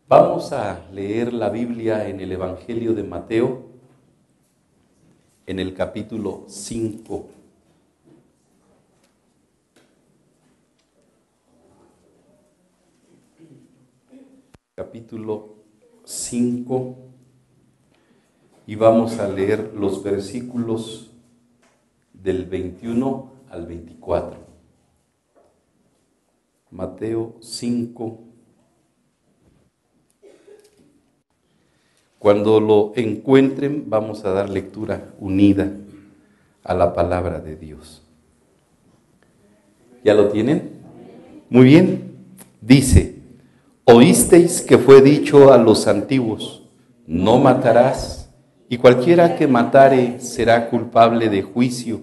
Vamos a leer la Biblia en el Evangelio de Mateo, en el capítulo 5. Capítulo 5, y vamos a leer los versículos del 21 al 24. Mateo 5. Cuando lo encuentren, vamos a dar lectura unida a la palabra de Dios. ¿Ya lo tienen? Muy bien. Dice: oísteis que fue dicho a los antiguos, no matarás, y cualquiera que matare será culpable de juicio.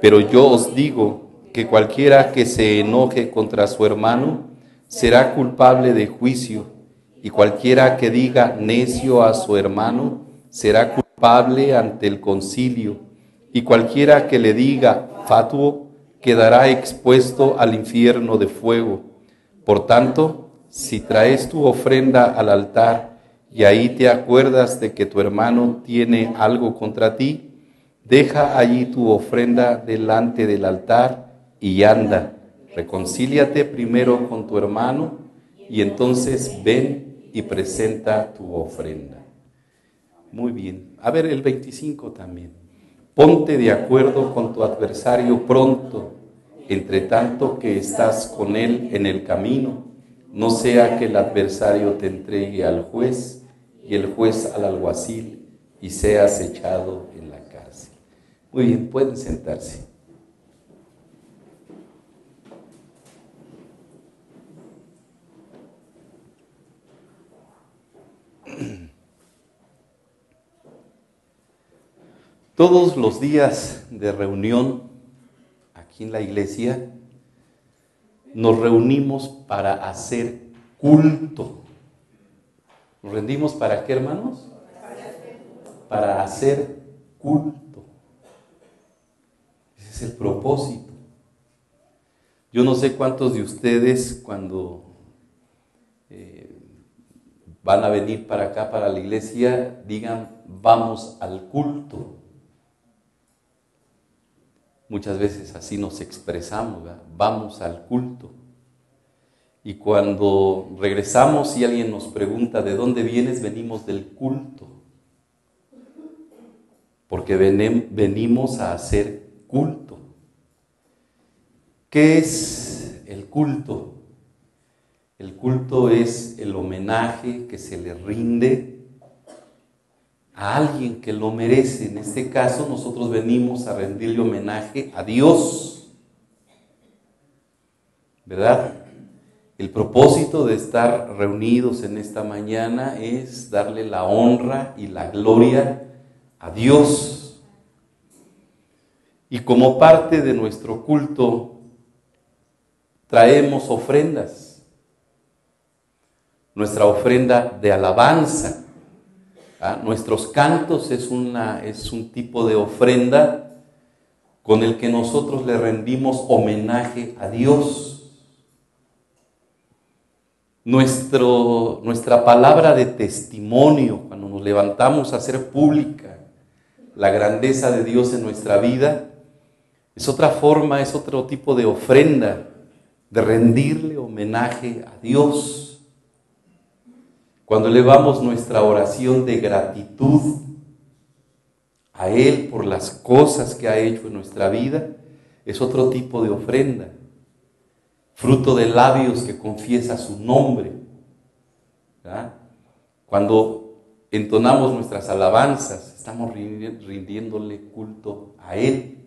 Pero yo os digo que cualquiera que se enoje contra su hermano será culpable de juicio. Y cualquiera que diga necio a su hermano será culpable ante el concilio. Y cualquiera que le diga fatuo quedará expuesto al infierno de fuego. Por tanto, si traes tu ofrenda al altar y ahí te acuerdas de que tu hermano tiene algo contra ti, deja allí tu ofrenda delante del altar y anda. Reconcíliate primero con tu hermano y entonces ven y presenta tu ofrenda. Muy bien. A ver, el 25 también. Ponte de acuerdo con tu adversario pronto, entre tanto que estás con él en el camino, no sea que el adversario te entregue al juez y el juez al alguacil y seas echado en la cárcel. Muy bien, pueden sentarse. Todos los días de reunión aquí en la iglesia nos reunimos para hacer culto. ¿Nos rendimos para qué, hermanos? Para hacer culto. Ese es el propósito. Yo no sé cuántos de ustedes cuando van a venir para acá, para la iglesia, digan vamos al culto. Muchas veces así nos expresamos, ¿verdad? Vamos al culto. Y cuando regresamos y alguien nos pregunta ¿de dónde vienes? Venimos del culto. Porque venimos a hacer culto. ¿Qué es el culto? El culto es el homenaje que se le rinde a alguien que lo merece. En este caso, nosotros venimos a rendirle homenaje a Dios, ¿verdad? El propósito de estar reunidos en esta mañana es darle la honra y la gloria a Dios. Y como parte de nuestro culto, traemos ofrendas. Nuestra ofrenda de alabanza. Nuestros cantos es un tipo de ofrenda con el que nosotros le rendimos homenaje a Dios. Nuestra palabra de testimonio, cuando nos levantamos a hacer pública la grandeza de Dios en nuestra vida, es otra forma, es otro tipo de ofrenda, de rendirle homenaje a Dios. Cuando elevamos nuestra oración de gratitud a Él por las cosas que ha hecho en nuestra vida, es otro tipo de ofrenda, fruto de labios que confiesa su nombre, ¿verdad? Cuando entonamos nuestras alabanzas, estamos rindiéndole culto a Él.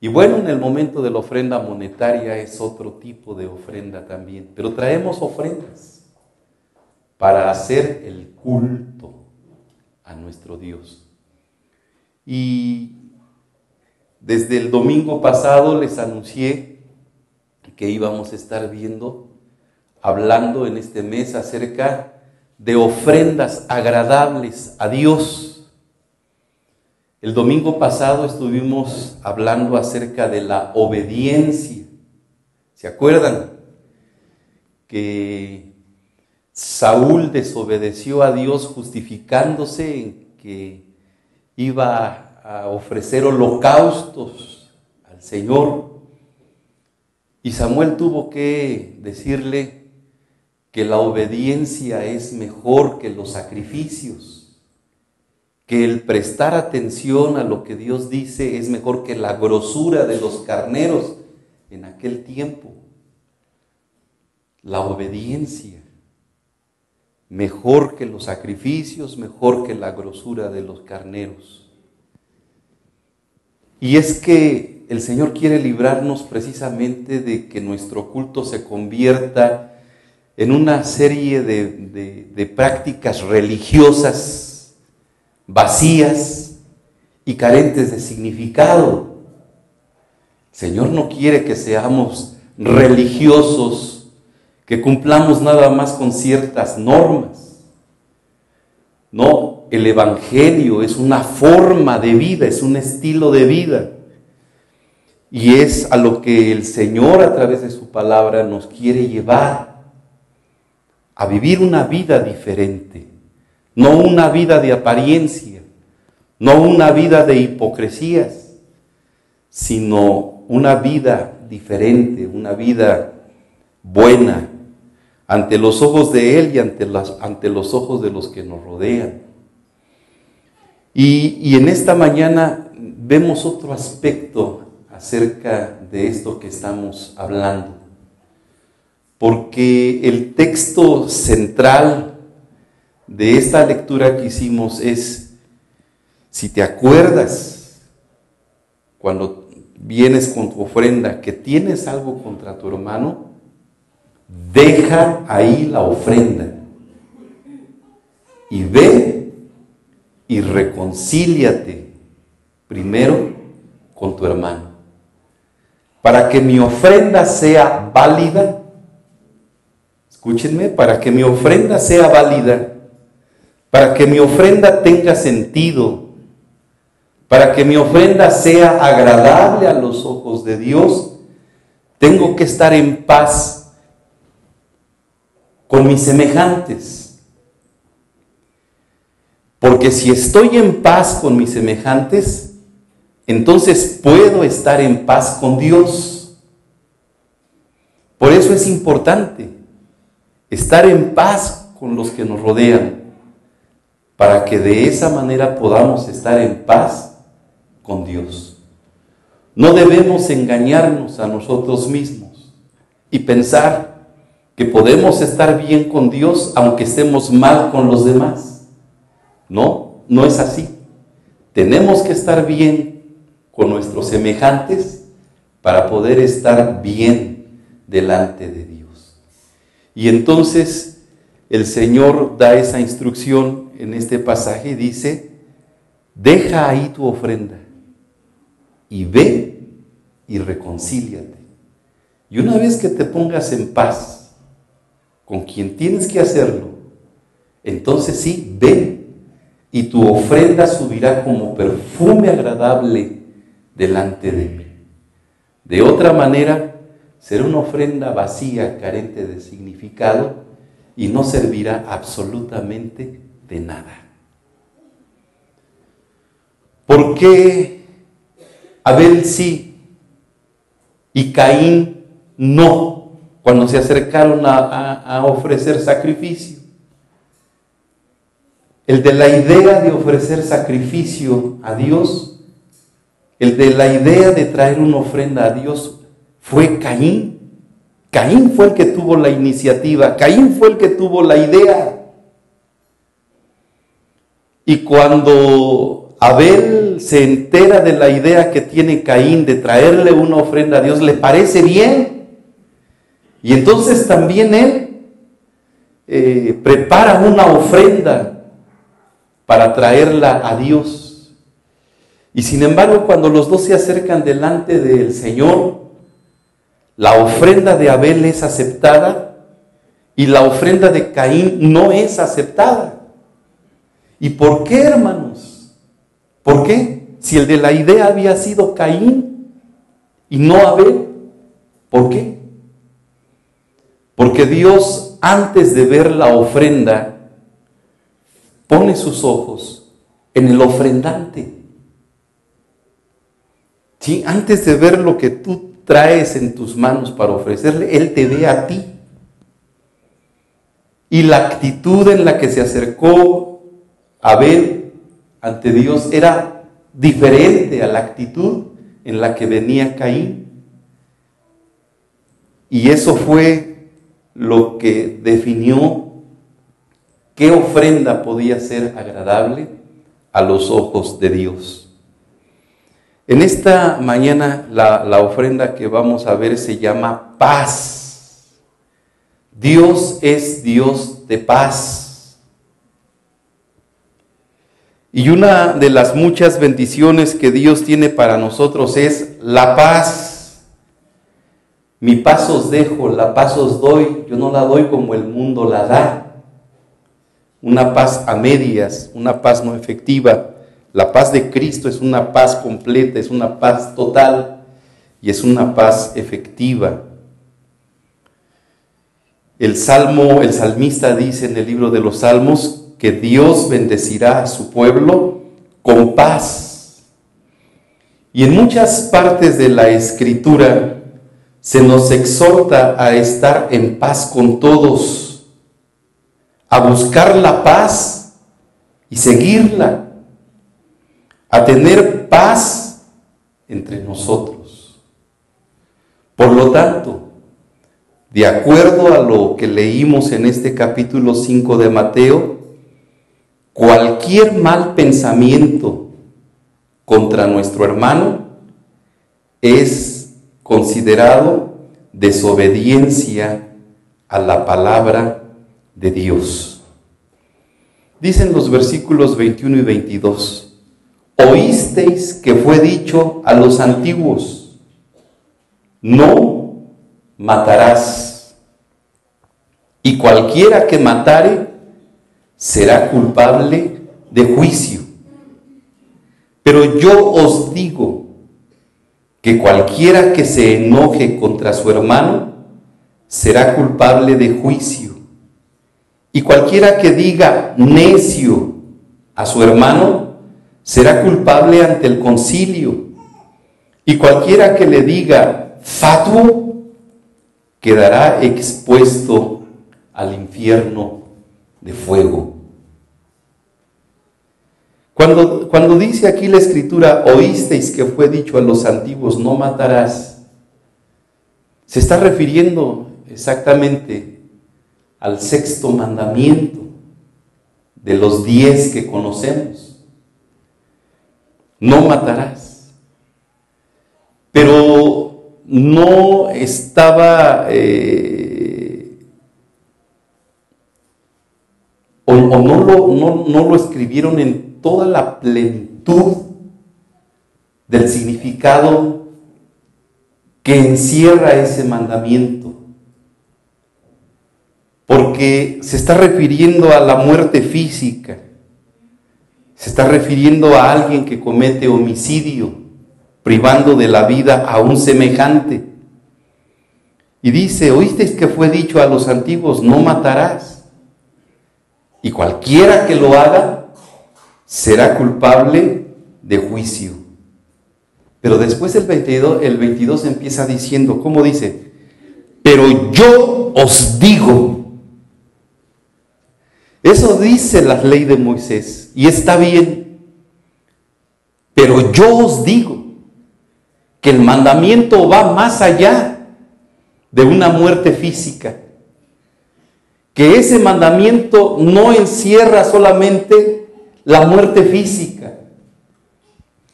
Y bueno, en el momento de la ofrenda monetaria es otro tipo de ofrenda también, pero traemos ofrendas para hacer el culto a nuestro Dios. Y desde el domingo pasado les anuncié que íbamos a estar hablando en este mes acerca de ofrendas agradables a Dios. El domingo pasado estuvimos hablando acerca de la obediencia. ¿Se acuerdan? Que Saúl desobedeció a Dios justificándose en que iba a ofrecer holocaustos al Señor. Y Samuel tuvo que decirle que la obediencia es mejor que los sacrificios, que el prestar atención a lo que Dios dice es mejor que la grosura de los carneros en aquel tiempo. La obediencia, mejor que los sacrificios, mejor que la grosura de los carneros. Y es que el Señor quiere librarnos precisamente de que nuestro culto se convierta en una serie de prácticas religiosas vacías y carentes de significado. El Señor no quiere que seamos religiosos, que cumplamos nada más con ciertas normas. No, el Evangelio es una forma de vida, es un estilo de vida. Y es a lo que el Señor a través de su palabra nos quiere llevar, a vivir una vida diferente, no una vida de apariencia, no una vida de hipocresías, sino una vida diferente, una vida buena, ante los ojos de Él y ante los ojos de los que nos rodean. Y en esta mañana vemos otro aspecto acerca de esto que estamos hablando, porque el texto central de esta lectura que hicimos es, si te acuerdas, cuando vienes con tu ofrenda, que tienes algo contra tu hermano, deja ahí la ofrenda y ve y reconcíliate primero con tu hermano. Para que mi ofrenda sea válida, escúchenme, para que mi ofrenda sea válida, para que mi ofrenda tenga sentido, para que mi ofrenda sea agradable a los ojos de Dios, tengo que estar en paz con mis semejantes. Porque si estoy en paz con mis semejantes, entonces puedo estar en paz con Dios. Por eso es importante estar en paz con los que nos rodean, para que de esa manera podamos estar en paz con Dios. No debemos engañarnos a nosotros mismos y pensar que podemos estar bien con Dios aunque estemos mal con los demás. No, no es así. Tenemos que estar bien con nuestros semejantes para poder estar bien delante de Dios. Y entonces el Señor da esa instrucción en este pasaje y dice, deja ahí tu ofrenda y ve y reconcíliate. Y una vez que te pongas en paz con quien tienes que hacerlo, entonces sí, ve y tu ofrenda subirá como perfume agradable delante de mí. De otra manera, será una ofrenda vacía, carente de significado y no servirá absolutamente de nada. ¿Por qué Abel sí y Caín no cuando se acercaron a ofrecer sacrificio? El de la idea de ofrecer sacrificio a Dios, el de la idea de traer una ofrenda a Dios fue Caín. Caín fue el que tuvo la iniciativa, Caín fue el que tuvo la idea. Y cuando Abel se entera de la idea que tiene Caín de traerle una ofrenda a Dios, le parece bien. Y entonces también él prepara una ofrenda para traerla a Dios. Y sin embargo, cuando los dos se acercan delante del Señor, la ofrenda de Abel es aceptada y la ofrenda de Caín no es aceptada. ¿Y por qué, hermanos? ¿Por qué? Si el de la idea había sido Caín y no Abel, ¿por qué? Porque Dios antes de ver la ofrenda, pone sus ojos en el ofrendante. ¿Sí? Antes de ver lo que tú traes en tus manos para ofrecerle, Él te ve a ti. Y la actitud en la que se acercó Abel ante Dios era diferente a la actitud en la que venía Caín. Y eso fue lo que definió qué ofrenda podía ser agradable a los ojos de Dios. En esta mañana la ofrenda que vamos a ver se llama paz. Dios es Dios de paz. Y una de las muchas bendiciones que Dios tiene para nosotros es la paz. Mi paz os dejo, la paz os doy, yo no la doy como el mundo la da. Una paz a medias, una paz no efectiva. La paz de Cristo es una paz completa, es una paz total y es una paz efectiva. El salmista dice en el libro de los Salmos que Dios bendecirá a su pueblo con paz. Y en muchas partes de la Escritura se nos exhorta a estar en paz con todos, a buscar la paz y seguirla, a tener paz entre nosotros. Por lo tanto, de acuerdo a lo que leímos en este capítulo 5 de Mateo, cualquier mal pensamiento contra nuestro hermano es considerado desobediencia a la palabra de Dios. Dicen los versículos 21 y 22. Oísteis que fue dicho a los antiguos, no matarás, y cualquiera que matare será culpable de juicio. Pero yo os digo que cualquiera que se enoje contra su hermano será culpable de juicio. Y cualquiera que diga necio a su hermano será culpable ante el concilio. Y cualquiera que le diga fatuo quedará expuesto al infierno de fuego. Cuando dice aquí la Escritura, oísteis que fue dicho a los antiguos, no matarás, se está refiriendo exactamente al sexto mandamiento de los 10 que conocemos. No matarás. Pero no estaba, no lo escribieron en toda la plenitud del significado que encierra ese mandamiento. Porque se está refiriendo a la muerte física. Se está refiriendo a alguien que comete homicidio, privando de la vida a un semejante. Y dice, oísteis que fue dicho a los antiguos, no matarás. Y cualquiera que lo haga será culpable de juicio. Pero después el 22 empieza diciendo, ¿cómo dice? Pero yo os digo. Eso dice la ley de Moisés, y está bien. Pero yo os digo que el mandamiento va más allá de una muerte física. Que ese mandamiento no encierra solamente la muerte física,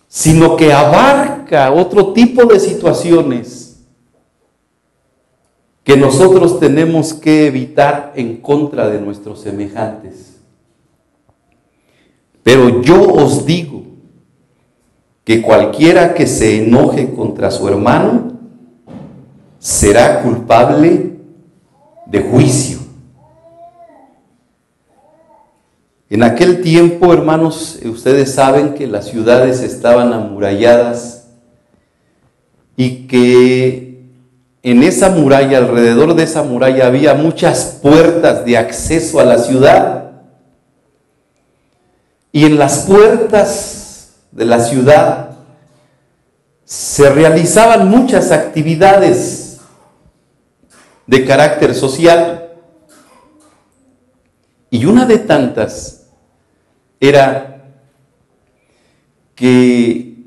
sino que abarca otro tipo de situaciones que nosotros tenemos que evitar en contra de nuestros semejantes. Pero yo os digo que cualquiera que se enoje contra su hermano será culpable de juicio. En aquel tiempo, hermanos, ustedes saben que las ciudades estaban amuralladas y que en esa muralla, alrededor de esa muralla, había muchas puertas de acceso a la ciudad. Y en las puertas de la ciudad se realizaban muchas actividades de carácter social. Y una de tantas era que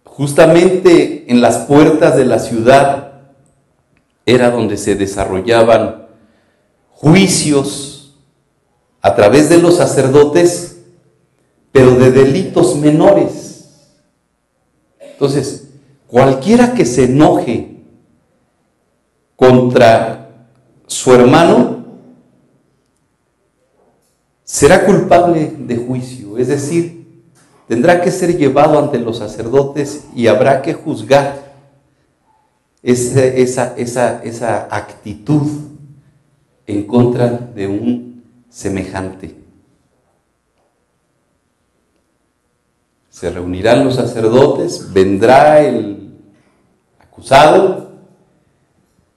justamente en las puertas de la ciudad era donde se desarrollaban juicios a través de los sacerdotes, pero de delitos menores. Entonces, cualquiera que se enoje contra su hermano será culpable de juicio, es decir, tendrá que ser llevado ante los sacerdotes y habrá que juzgar esa actitud en contra de un semejante. Se reunirán los sacerdotes, vendrá el acusado,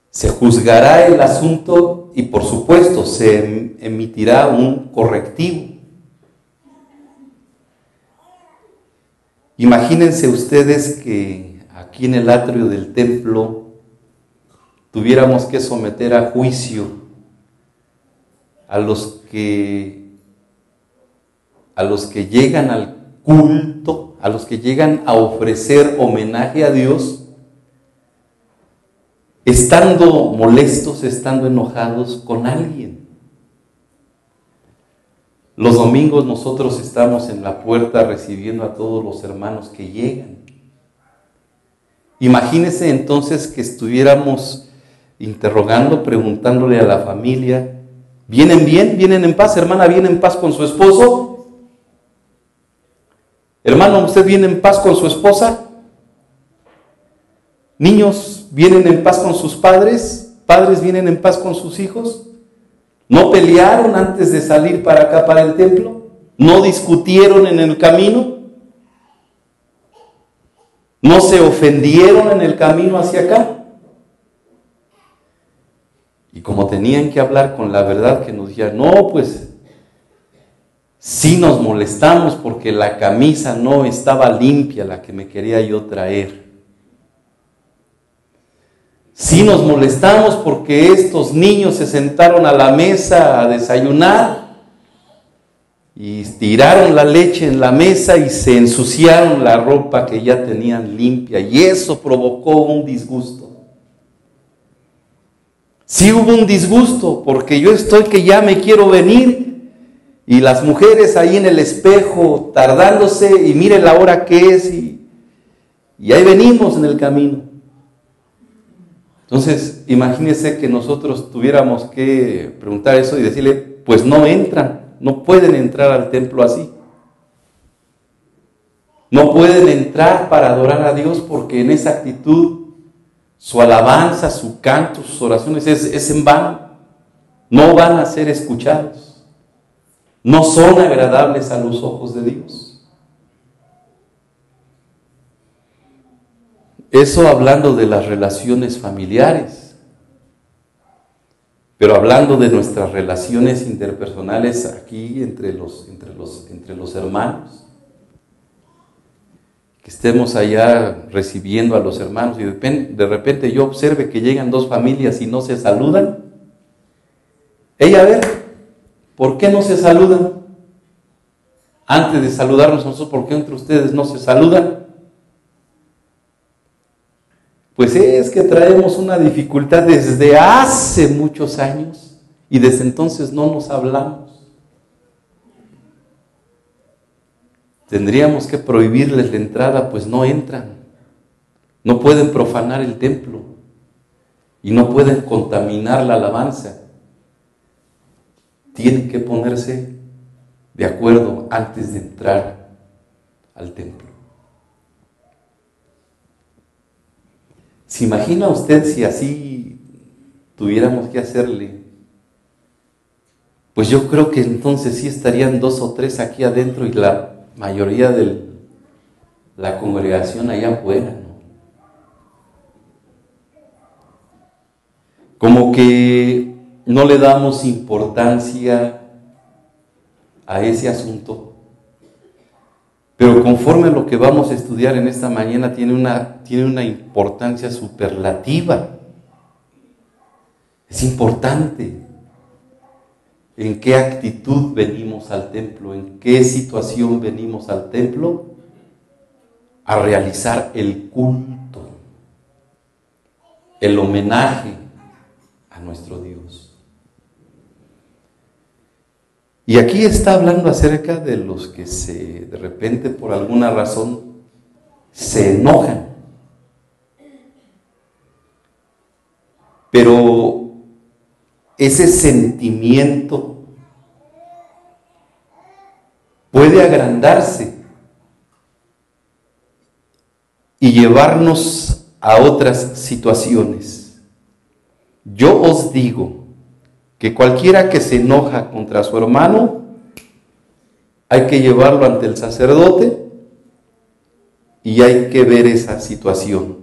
se juzgará el asunto y por supuesto se emitirá un correctivo. Imagínense ustedes que aquí en el atrio del templo tuviéramos que someter a juicio a los que llegan al culto, a los que llegan a ofrecer homenaje a Dios, estando molestos, estando enojados con alguien. Los domingos nosotros estamos en la puerta recibiendo a todos los hermanos que llegan. Imagínense entonces que estuviéramos interrogando, preguntándole a la familia, ¿vienen bien? ¿Vienen en paz? Hermana, ¿viene en paz con su esposo? Hermano, ¿usted viene en paz con su esposa? Niños, ¿vienen en paz con sus padres? ¿Padres vienen en paz con sus hijos? ¿No pelearon antes de salir para acá, para el templo? ¿No discutieron en el camino? ¿No se ofendieron en el camino hacia acá? Y como tenían que hablar con la verdad, que nos decían, no, pues sí nos molestamos porque la camisa no estaba limpia, la que me quería yo traer. Sí nos molestamos porque estos niños se sentaron a la mesa a desayunar y tiraron la leche en la mesa y se ensuciaron la ropa que ya tenían limpia y eso provocó un disgusto. Sí hubo un disgusto porque yo estoy que ya me quiero venir y las mujeres ahí en el espejo tardándose y mire la hora que es y ahí venimos en el camino. Entonces, imagínense que nosotros tuviéramos que preguntar eso y decirle, pues no entran, no pueden entrar al templo así. No pueden entrar para adorar a Dios porque en esa actitud su alabanza, su canto, sus oraciones es en vano. No van a ser escuchados. No son agradables a los ojos de Dios. Eso hablando de las relaciones familiares, pero hablando de nuestras relaciones interpersonales aquí entre los hermanos, que estemos allá recibiendo a los hermanos y de repente yo observe que llegan dos familias y no se saludan. A ver, ¿por qué no se saludan? Antes de saludarnos nosotros, ¿por qué entre ustedes no se saludan? Pues es que traemos una dificultad desde hace muchos años y desde entonces no nos hablamos. Tendríamos que prohibirles la entrada, pues no entran. No pueden profanar el templo y no pueden contaminar la alabanza. Tienen que ponerse de acuerdo antes de entrar al templo. ¿Se imagina usted si así tuviéramos que hacerle? Pues yo creo que entonces sí estarían 2 o 3 aquí adentro y la mayoría de la congregación allá afuera, ¿no? como que no le damos importancia a ese asunto. Pero conforme a lo que vamos a estudiar en esta mañana, tiene una importancia superlativa. Es importante en qué actitud venimos al templo, en qué situación venimos al templo a realizar el culto, el homenaje a nuestro Dios. Y aquí está hablando acerca de los que de repente por alguna razón se enojan. Pero ese sentimiento puede agrandarse y llevarnos a otras situaciones. Yo os digo que cualquiera que se enoja contra su hermano, hay que llevarlo ante el sacerdote y hay que ver esa situación.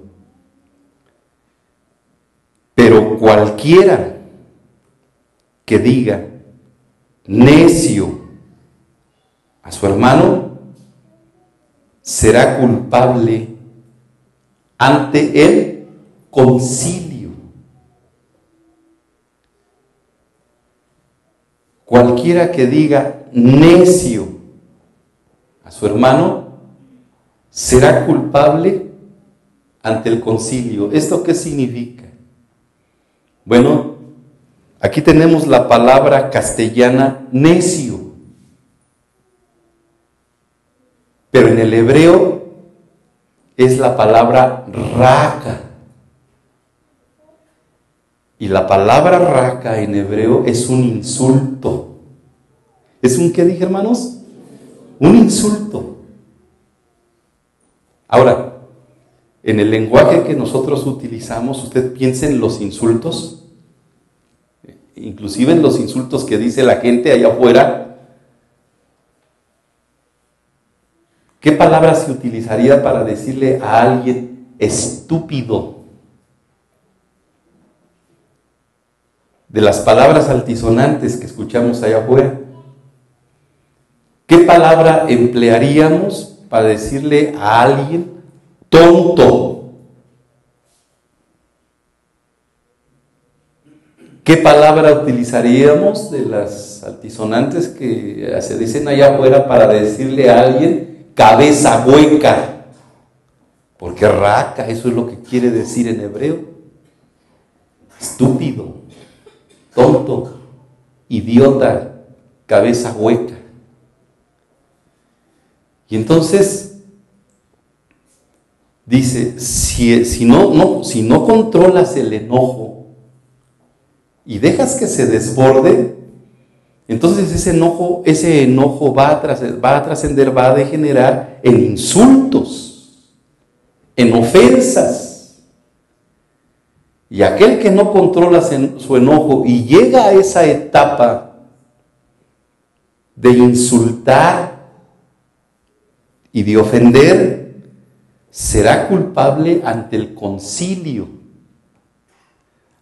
Pero cualquiera que diga necio a su hermano, será culpable ante el concilio. Cualquiera que diga necio a su hermano será culpable ante el concilio. ¿Esto qué significa? Bueno, aquí tenemos la palabra castellana necio, pero en el hebreo es la palabra raka. Y la palabra raka en hebreo es un insulto. ¿Es un qué dije, hermanos? Un insulto. Ahora, en el lenguaje que nosotros utilizamos, usted piensa en los insultos, inclusive en los insultos que dice la gente allá afuera. ¿Qué palabra se utilizaría para decirle a alguien estúpido? De las palabras altisonantes que escuchamos allá afuera, ¿qué palabra emplearíamos para decirle a alguien tonto? ¿Qué palabra utilizaríamos de las altisonantes que se dicen allá afuera para decirle a alguien cabeza hueca? Porque raca, eso es lo que quiere decir en hebreo. Estúpido, tonto, idiota, cabeza hueca. Y entonces dice, si no controlas el enojo y dejas que se desborde, entonces ese enojo va a trascender, va a degenerar en insultos, en ofensas. Y aquel que no controla su enojo y llega a esa etapa de insultar y de ofender, será culpable ante el concilio.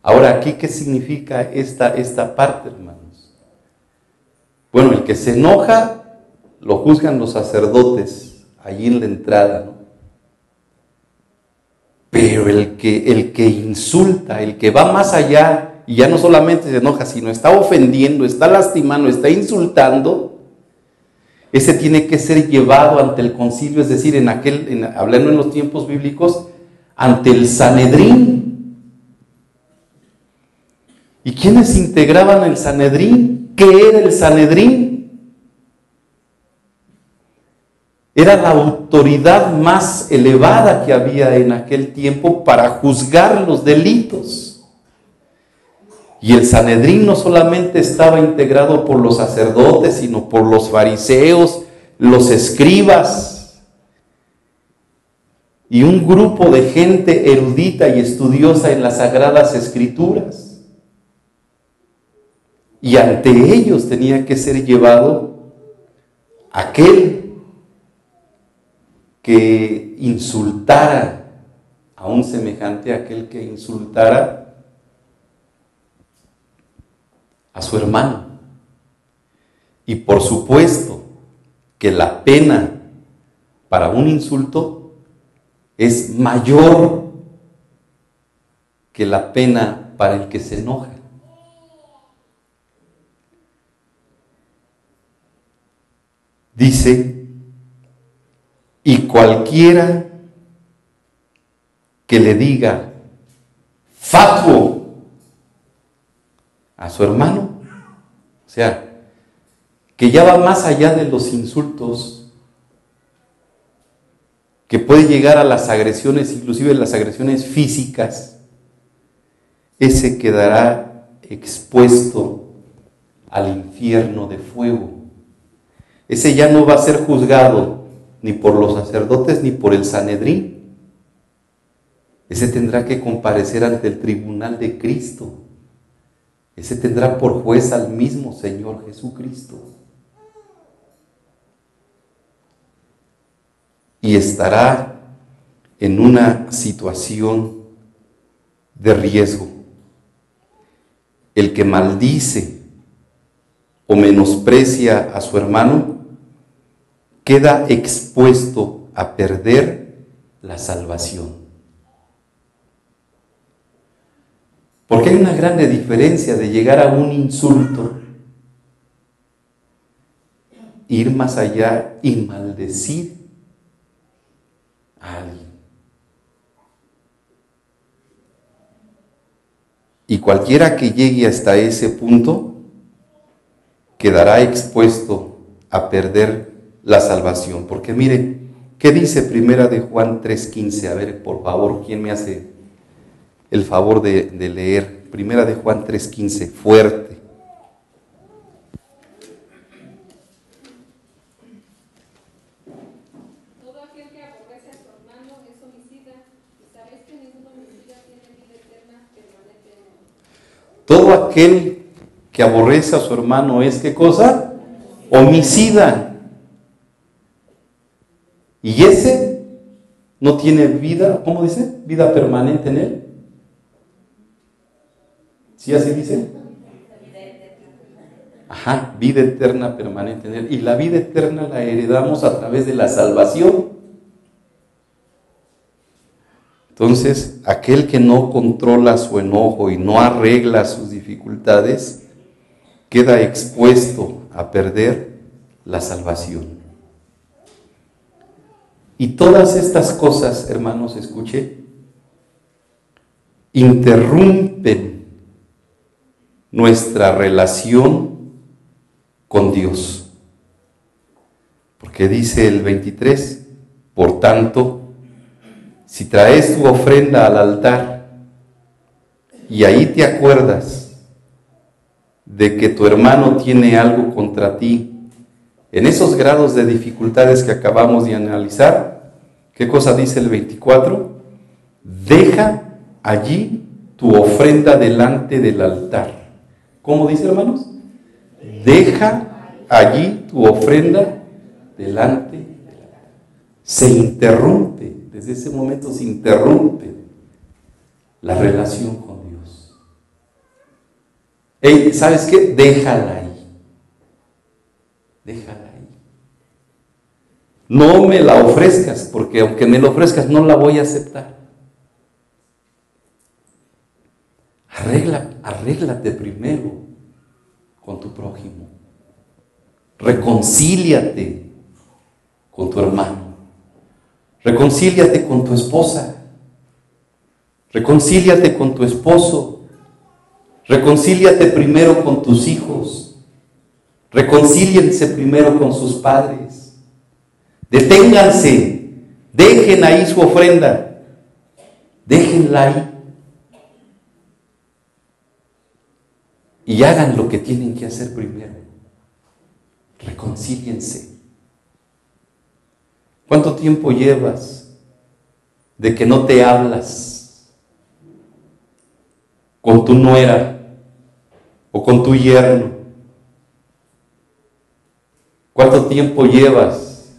Ahora, ¿aquí qué significa esta parte, hermanos? Bueno, el que se enoja lo juzgan los sacerdotes allí en la entrada, ¿no? Pero el que insulta, el que va más allá y ya no solamente se enoja, sino está ofendiendo, está lastimando, está insultando, ese tiene que ser llevado ante el concilio, es decir, hablando en los tiempos bíblicos, ante el Sanedrín. ¿Y quiénes integraban el Sanedrín? ¿Qué era el Sanedrín? Era la autoridad más elevada que había en aquel tiempo para juzgar los delitos. Y el Sanedrín no solamente estaba integrado por los sacerdotes, sino por los fariseos, los escribas, y un grupo de gente erudita y estudiosa en las Sagradas Escrituras. Y ante ellos tenía que ser llevado aquel que insultara a un semejante, aquel que insultara a su hermano. Y por supuesto que la pena para un insulto es mayor que la pena para el que se enoja. Dice, y cualquiera que le diga fatuo a su hermano, o sea, que ya va más allá de los insultos, que puede llegar a las agresiones, inclusive las agresiones físicas, ese quedará expuesto al infierno de fuego. Ese ya no va a ser juzgado ni por los sacerdotes ni por el Sanedrín. Ese tendrá que comparecer ante el tribunal de Cristo. Ese tendrá por juez al mismo Señor Jesucristo. Y estará en una situación de riesgo. El que maldice o menosprecia a su hermano queda expuesto a perder la salvación. Porque hay una grande diferencia de llegar a un insulto, ir más allá y maldecir a alguien. Y cualquiera que llegue hasta ese punto quedará expuesto a perder la salvación. Porque mire, ¿qué dice Primera de Juan 3:15? A ver, por favor, ¿quién me hace el favor de leer? Primera de Juan 3:15, fuerte. Todo aquel que aborrece a su hermano es homicida, y sabéis que ningún homicida tiene vida eterna permanente en él. Todo aquel que aborrece a su hermano es, ¿qué cosa? Homicida. Y ese no tiene vida, ¿cómo dice? Vida permanente en él. ¿Sí así dice? Ajá, vida eterna permanente en él. Y la vida eterna la heredamos a través de la salvación. Entonces, aquel que no controla su enojo y no arregla sus dificultades, queda expuesto a perder la salvación. Y todas estas cosas, hermanos, escuche, interrumpen nuestra relación con Dios. Porque dice el 23, por tanto, si traes tu ofrenda al altar y ahí te acuerdas de que tu hermano tiene algo contra ti, en esos grados de dificultades que acabamos de analizar, ¿qué cosa dice el 24? Deja allí tu ofrenda delante del altar. ¿Cómo dice, hermanos? Deja allí tu ofrenda delante del altar. Se interrumpe, desde ese momento se interrumpe la relación con Dios. Hey, ¿sabes qué? Déjala ahí. Déjala ahí. No me la ofrezcas, porque aunque me la ofrezcas, no la voy a aceptar. Arréglate primero con tu prójimo. Reconcíliate con tu hermano. Reconcíliate con tu esposa. Reconcíliate con tu esposo. Reconcíliate primero con tus hijos. Reconcíliense primero con sus padres. Deténganse. Dejen ahí su ofrenda. Déjenla ahí. Y hagan lo que tienen que hacer primero. Reconcíliense. ¿Cuánto tiempo llevas de que no te hablas con tu nuera o con tu yerno? ¿Cuánto tiempo llevas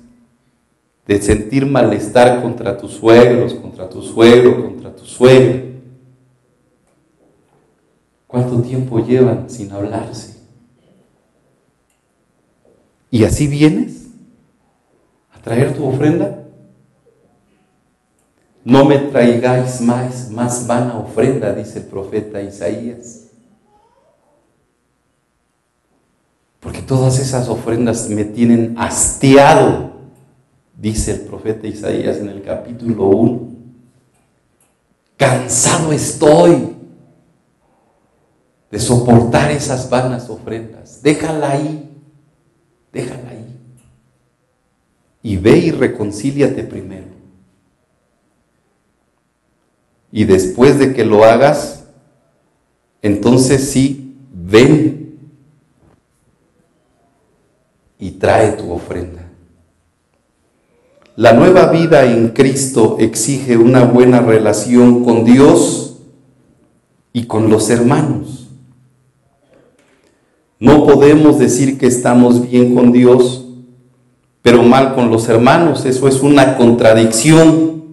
de sentir malestar contra tus suegros, contra tu suegro, contra tu suegra? ¿Cuánto tiempo llevan sin hablarse? ¿Y así vienes a traer tu ofrenda? No me traigáis más vana ofrenda, dice el profeta Isaías. Porque todas esas ofrendas me tienen hastiado, dice el profeta Isaías en el capítulo 1. Cansado estoy de soportar esas vanas ofrendas. Déjala ahí. Y ve y reconcíliate primero. Y después de que lo hagas, entonces sí, ven y trae tu ofrenda. La nueva vida en Cristo exige una buena relación con Dios y con los hermanos. No podemos decir que estamos bien con Dios, pero mal con los hermanos. Eso es una contradicción.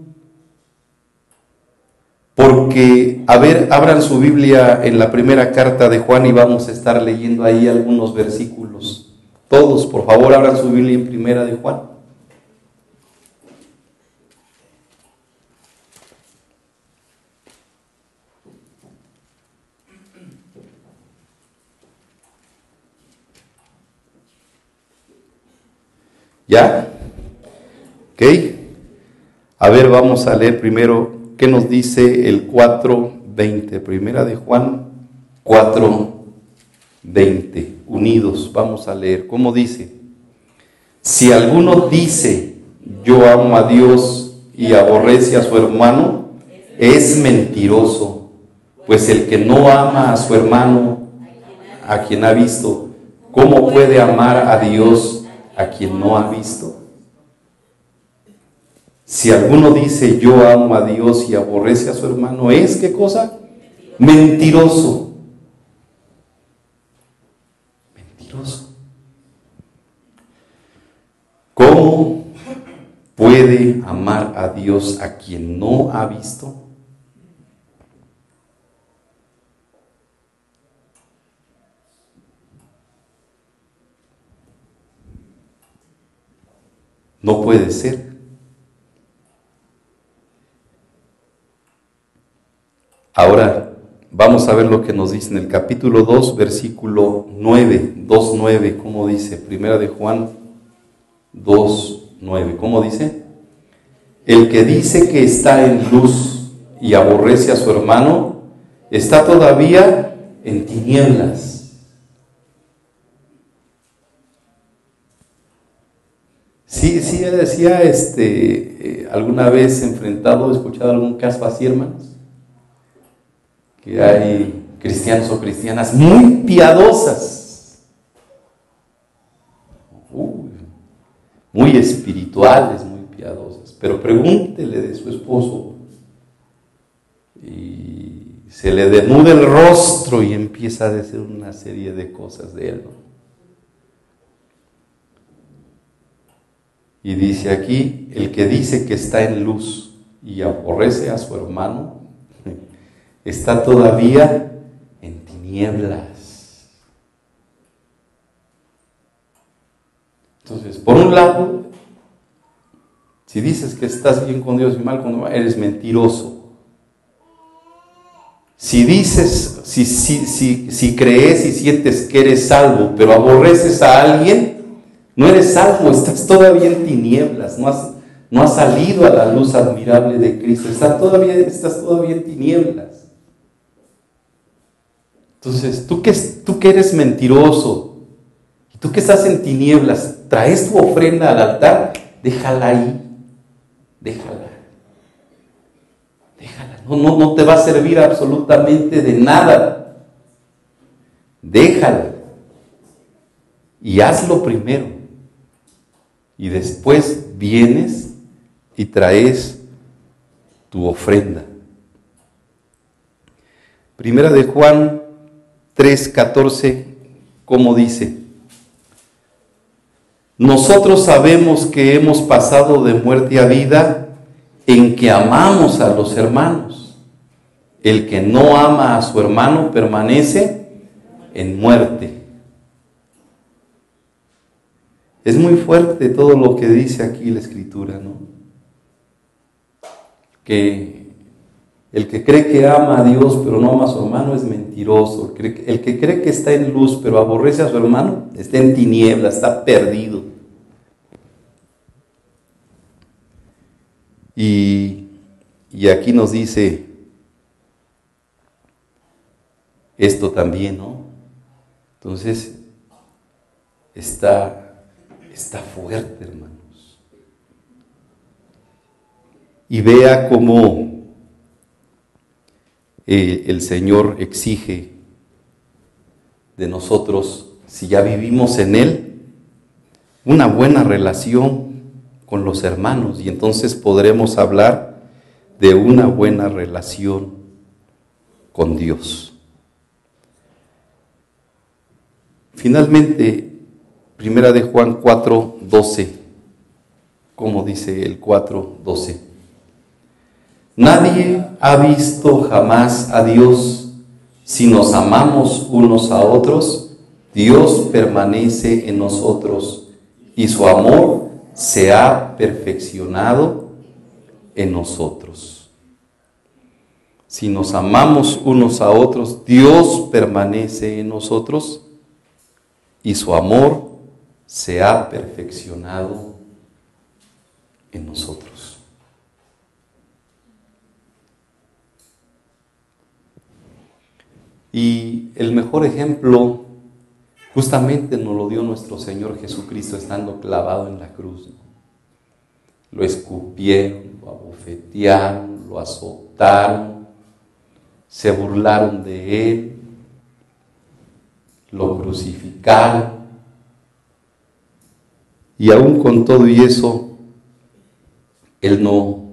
Porque, a ver, abran su Biblia en la primera carta de Juan y vamos a estar leyendo ahí algunos versículos. Todos, por favor, abran su Biblia en primera de Juan. ¿Ya? ¿Ok? A ver, vamos a leer primero qué nos dice el 4:20. Primera de Juan 4:20. Unidos, vamos a leer. ¿Cómo dice? Si alguno dice, yo amo a Dios y aborrece a su hermano, es mentiroso. Pues el que no ama a su hermano, a quien ha visto, ¿cómo puede amar a Dios a quien no ha visto? Si alguno dice yo amo a Dios y aborrece a su hermano, ¿es qué cosa? Mentiroso. Mentiroso. ¿Cómo puede amar a Dios a quien no ha visto? No puede ser. Ahora, vamos a ver lo que nos dice en el capítulo 2, versículo 9, 2:9, ¿cómo dice? Primera de Juan 2:9, ¿cómo dice? El que dice que está en luz y aborrece a su hermano, está todavía en tinieblas. Sí, decía, alguna vez escuchado algún caso así, hermanos, que hay cristianos o cristianas muy piadosas, muy espirituales, muy piadosas, pero pregúntele de su esposo y se le denuda el rostro y empieza a decir una serie de cosas de él, ¿no? Y dice aquí, el que dice que está en luz y aborrece a su hermano, está todavía en tinieblas. Entonces, por un lado, si dices que estás bien con Dios y mal con Dios, eres mentiroso. Si dices, si crees y sientes que eres salvo, pero aborreces a alguien, no eres salvo, estás todavía en tinieblas, no has salido a la luz admirable de Cristo, estás todavía en tinieblas. Entonces, tú que eres mentiroso, tú que estás en tinieblas, traes tu ofrenda al altar, déjala ahí, déjala. No te va a servir absolutamente de nada. Déjala. Y hazlo primero. Y después vienes y traes tu ofrenda. Primera de Juan 3:14, ¿cómo dice? Nosotros sabemos que hemos pasado de muerte a vida en que amamos a los hermanos. El que no ama a su hermano permanece en muerte. Es muy fuerte todo lo que dice aquí la Escritura, ¿no? Que el que cree que ama a Dios pero no ama a su hermano es mentiroso. El que cree que está en luz pero aborrece a su hermano está en tinieblas, está perdido. Y aquí nos dice esto también, ¿no? Entonces, está fuerte, hermanos. Y vea cómo el Señor exige de nosotros, si ya vivimos en Él, una buena relación con los hermanos, y entonces podremos hablar de una buena relación con Dios. Finalmente, Primera de Juan 4:12, como dice el 4:12. Nadie ha visto jamás a Dios. Si nos amamos unos a otros, Dios permanece en nosotros y su amor se ha perfeccionado en nosotros. Si nos amamos unos a otros, Dios permanece en nosotros y su amor se ha perfeccionado en nosotros. Y el mejor ejemplo justamente nos lo dio nuestro Señor Jesucristo estando clavado en la cruz, ¿no? Lo escupieron, lo abofetearon, lo azotaron, se burlaron de Él, lo crucificaron. Y aún con todo y eso, Él no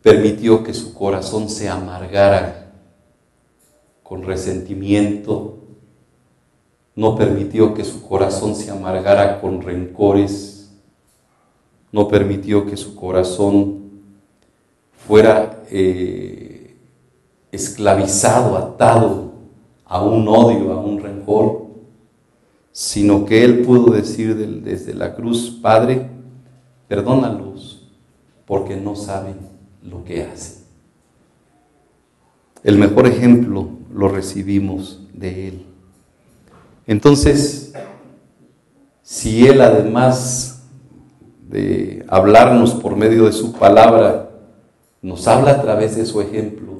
permitió que su corazón se amargara con resentimiento, no permitió que su corazón se amargara con rencores, no permitió que su corazón fuera esclavizado, atado a un odio, a un rencor, sino que Él pudo decir desde la cruz: Padre, perdónalos, porque no saben lo que hacen. El mejor ejemplo lo recibimos de Él. Entonces, si Él, además de hablarnos por medio de su palabra, nos habla a través de su ejemplo,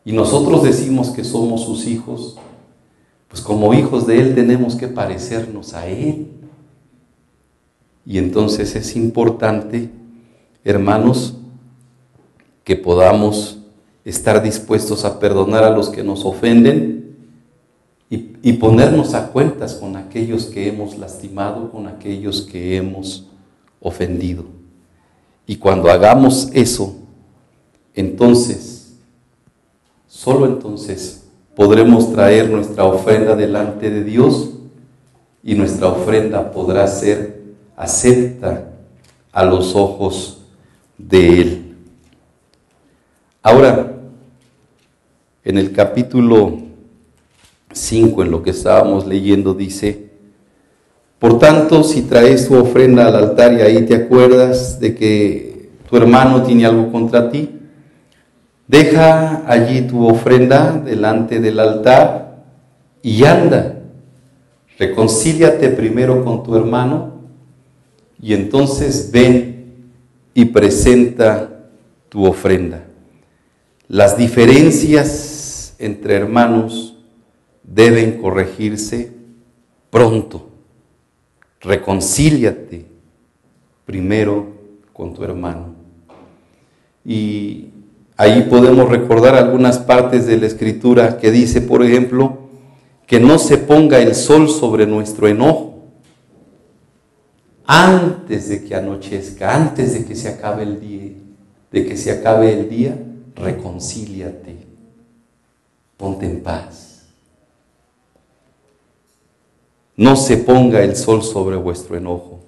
y nosotros decimos que somos sus hijos, pues como hijos de Él tenemos que parecernos a Él. Y entonces es importante, hermanos, que podamos estar dispuestos a perdonar a los que nos ofenden y ponernos a cuentas con aquellos que hemos lastimado, con aquellos que hemos ofendido. Y cuando hagamos eso, entonces, solo entonces, podremos traer nuestra ofrenda delante de Dios y nuestra ofrenda podrá ser acepta a los ojos de Él. Ahora, en el capítulo 5, en lo que estábamos leyendo, dice: por tanto, si traes tu ofrenda al altar y ahí te acuerdas de que tu hermano tiene algo contra ti, deja allí tu ofrenda delante del altar y anda, reconcíliate primero con tu hermano y entonces ven y presenta tu ofrenda. Las diferencias entre hermanos deben corregirse pronto. Reconcíliate primero con tu hermano. Y ahí podemos recordar algunas partes de la Escritura que dice, por ejemplo, que no se ponga el sol sobre nuestro enojo. Antes de que anochezca, antes de que se acabe el día, reconcíliate, ponte en paz. No se ponga el sol sobre vuestro enojo.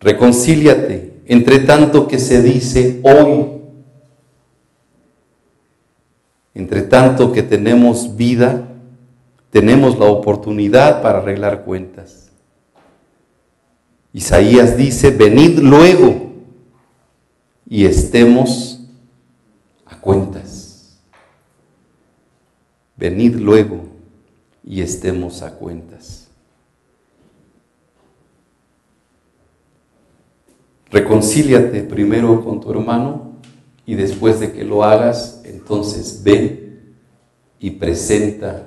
Reconcíliate, entre tanto que se dice hoy. Entre tanto que tenemos vida, tenemos la oportunidad para arreglar cuentas. Isaías dice, venid luego y estemos a cuentas. Venid luego y estemos a cuentas. Reconcíliate primero con tu hermano y después de que lo hagas, entonces ven y presenta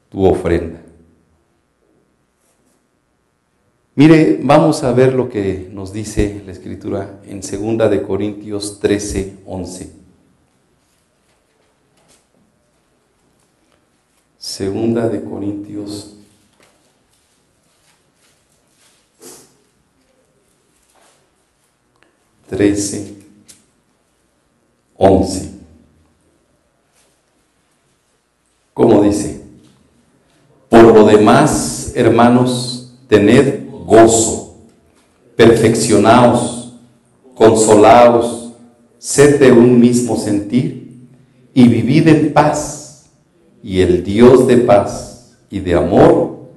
tu ofrenda. Mire, vamos a ver lo que nos dice la Escritura en 2 de Corintios 13, 11. 2 de Corintios 13, 11. ¿Cómo dice? Por lo demás, hermanos, tened gozo, perfeccionaos, consolaos, sed de un mismo sentir y vivid en paz, y el Dios de paz y de amor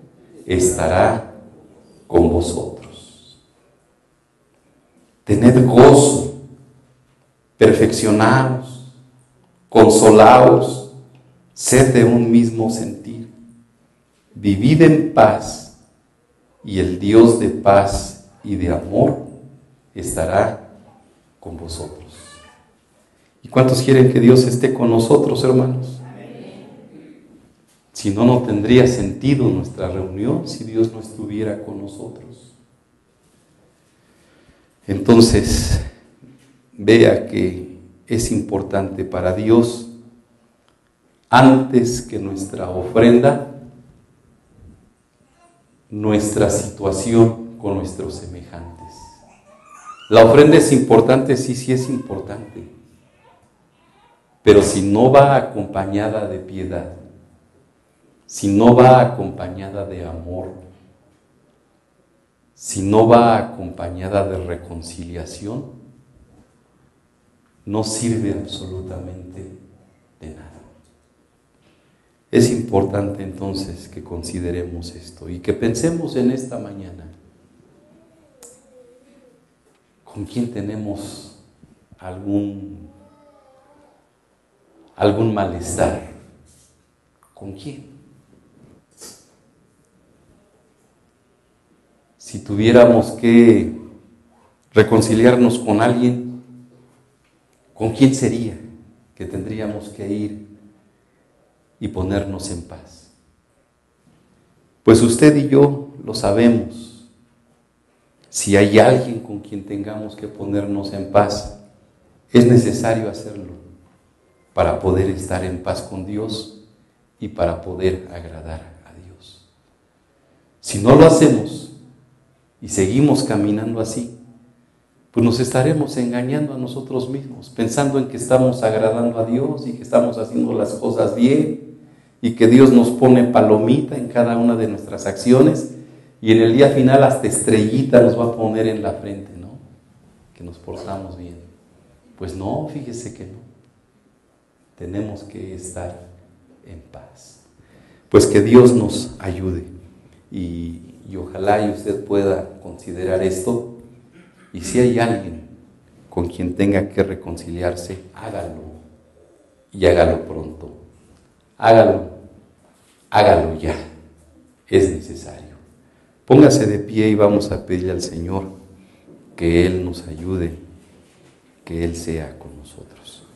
estará con vosotros. Tened gozo, perfeccionaos, consolaos, sed de un mismo sentir, vivid en paz, y el Dios de paz y de amor estará con vosotros. ¿Y cuántos quieren que Dios esté con nosotros, hermanos? Si no, no tendría sentido nuestra reunión si Dios no estuviera con nosotros. Entonces, vea que es importante para Dios, antes que nuestra ofrenda, nuestra situación con nuestros semejantes. La ofrenda es importante, sí es importante, pero si no va acompañada de piedad, si no va acompañada de amor, si no va acompañada de reconciliación, no sirve absolutamente de nada. Es importante entonces que consideremos esto y que pensemos en esta mañana, ¿con quién tenemos algún malestar? ¿Con quién? Si tuviéramos que reconciliarnos con alguien, ¿con quién sería que tendríamos que ir y ponernos en paz? Pues usted y yo lo sabemos. Si hay alguien con quien tengamos que ponernos en paz, es necesario hacerlo para poder estar en paz con Dios y para poder agradar a Dios. Si no lo hacemos y seguimos caminando así, pues nos estaremos engañando a nosotros mismos, pensando en que estamos agradando a Dios y que estamos haciendo las cosas bien y que Dios nos pone palomita en cada una de nuestras acciones y en el día final hasta estrellita nos va a poner en la frente, ¿no? Que nos portamos bien. Pues no, fíjese que no. Tenemos que estar en paz. Pues que Dios nos ayude y ojalá y usted pueda considerar esto, y si hay alguien con quien tenga que reconciliarse, hágalo y hágalo pronto. Hágalo ya, es necesario. Póngase de pie y vamos a pedirle al Señor que Él nos ayude, que Él sea con nosotros.